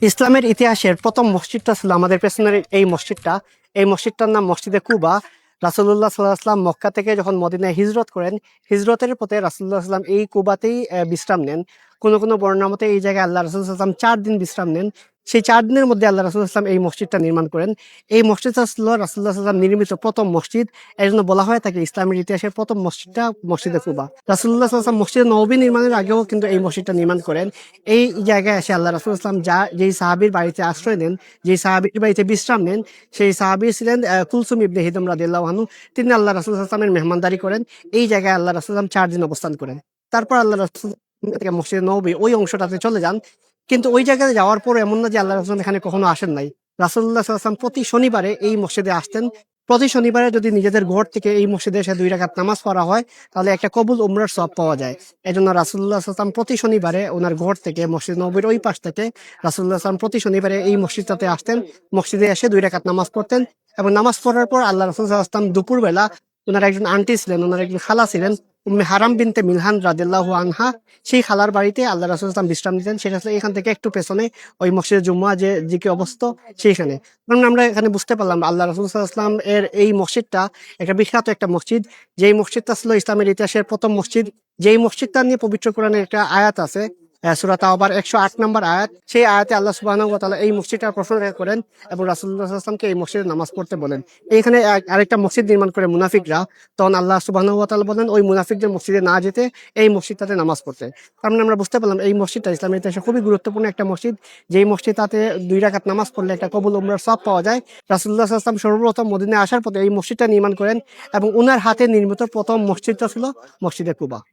ইসলামের ইতিহাসের প্রথম মসজিদটা ছিল আমাদের পেছনের এই মসজিদটা। এই মসজিদটার নাম মসজিদে কুবা। রাসূলুল্লাহ সাল্লাল্লাহু আলাইহি ওয়াসাল্লাম মক্কা থেকে যখন মদিনায় হিজরত করেন, হিজরতের পথে রাসূলুল্লাহ সাল্লাল্লাহু আলাইহি ওয়াসাল্লাম এই কুবাতেই বিশ্রাম নেন। কোনো কোনো বর্ণনা মতে এই জায়গায় আল্লাহ রাসূল সাল্লাল্লাহু আলাইহি ওয়াসাল্লাম 4 দিন বিশ্রাম নেন। সেই 4 দিনের মধ্যে আল্লাহ রাসূল সাল্লাল্লাহু আলাইহি ওয়াসাল্লাম এই মসজিদটা নির্মাণ করেন। এই মসজিদটা ছিল রাসূলুল্লাহ সাল্লাল্লাহু আলাইহি ওয়াসাল্লাম নির্মিত প্রথম মসজিদ। এজন্য বলা হয় থাকে ইসলামের ইতিহাসের প্রথম মসজিদটা মসজিদে কুবা। রাসূলুল্লাহ সাল্লাল্লাহু আলাইহি ওয়াসাল্লাম মসজিদে নববী নির্মাণের আগেও কিন্তু এই মসজিদটা নির্মাণ করেন। এই জায়গায় এসে আল্লাহ রাসূল সাল্লাল্লাহু আলাইহি ওয়াসাল্লাম যেই সাহাবীর বাড়িতে আশ্রয় নেন, যেই সাহাবীর বাড়িতে বিশ্রাম নেন, সেই সাহাবী ছিলেন কুলসুম ইবনে হিদম রাদিয়াল্লাহু আনহু। তিনি আল্লাহ রাসূল সাল্লাল্লাহু আলাইহি ওয়াসাল্লামের মেহমানদারি করেন। এই জায়গায় আল্লাহ রাসূল সাল্লাল্লাহু আলাইহি ওয়াসাল্লাম 4 দিন অবস্থান করেন। তারপর আল্লাহ রাসূল থেকে মসজিদে নববী ওই অংশটাতে চলে যান। কিন্তু ওই জায়গায় যাওয়ার পর এমন না যে আল্লাহ রাসূল এখানে কখনো আসেন নাই। রাসূলুল্লাহ সাল্লাল্লাহু আলাইহি ওয়াসাল্লাম প্রতি শনিবারে এই মসজিদে আসতেন। প্রতি শনিবারে যদি নিজেদের ঘর থেকে এই মসজিদে এসে 2 রাকাত নামাজ পড়া হয়, তাহলে একটা কবুল উমরার সওয়াব পাওয়া যায়। এজন্য রাসূলুল্লাহ সাল্লাল্লাহু আলাইহি ওয়াসাল্লাম প্রতি শনিবারে ওনার ঘর থেকে মসজিদ নববীর ওই পাশ থেকে রাসূলুল্লাহ সাল্লাল্লাহু আলাইহি ওয়াসাল্লাম প্রতি শনিবারে এই মসজিদটাতে আসতেন। মসজিদে এসে 2 রাকাত নামাজ পড়তেন এবং নামাজ পড়ার পর আল্লাহ রাসূল সাল্লাল্লাহু আলাইহি ওয়াসাল্লাম দুপুরবেলা ওনার একজন আন্টি ছিলেন, ওনার একজন খালা ছিলেন, উম্মে হারাম বিনতে মিলহান রাদিয়াল্লাহু আনহা। সেই খালার বাড়িতে আল্লাহ রাসূল সাল্লাল্লাহু আলাইহি ওয়াসাল্লাম বিশ্রাম নিতেন। সেটা হচ্ছে এখান থেকে একটু পেছনে, ওই মসজিদে জুম্মা যে কি অবস্থা সেইখানে। কারণ আমরা এখানে বুঝতে পারলাম আল্লাহ রাসূল সাল্লাল্লাহু আলাইহি ওয়াসাল্লাম এর এই মসজিদটা একটা বিখ্যাত একটা মসজিদ। যেই মসজিদটা ছিল ইসলামের ইতিহাসের প্রথম মসজিদ। যেই মসজিদটা নিয়ে পবিত্র কোরআনের একটা আয়াত আছে, সূরা তাওবার 108 নম্বর আয়াত। সেই আয়াতে আল্লাহ সুবহানাহু ওয়া তাআলা এই মসজিদটার প্রশংসা করেন এবং রাসূলুল্লাহ সাল্লাল্লাহু আলাইহি ওয়াসাল্লামকে এই মসজিদে নামাজ পড়তে বলেন। এইখানে আরেকটা মসজিদ নির্মাণ করে মুনাফিকরা, তখন আল্লাহ সুবহানাহু ওয়া তাআলা বলেন ওই মুনাফিকদের মসজিদে না যেতে, এই মসজিদটাতে নামাজ পড়তে। তার মানে আমরা বুঝতে পারলাম এই মসজিদটা ইসলামের ইতিহাসে খুবই গুরুত্বপূর্ণ একটা মসজিদ। যেই মসজিদটাতে 2 রাকাত নামাজ পড়লে একটা কবুল উমরার সওয়াব পাওয়া যায়। রাসূলুল্লাহ সাল্লাল্লাহু আলাইহি ওয়াসাল্লাম সর্বপ্রথম মদিনায় আসার পথে এই মসজিদটা নির্মাণ করেন এবং উনার হাতে নির্মিত প্রথম মসজিদটা ছিল মসজিদে কুবা।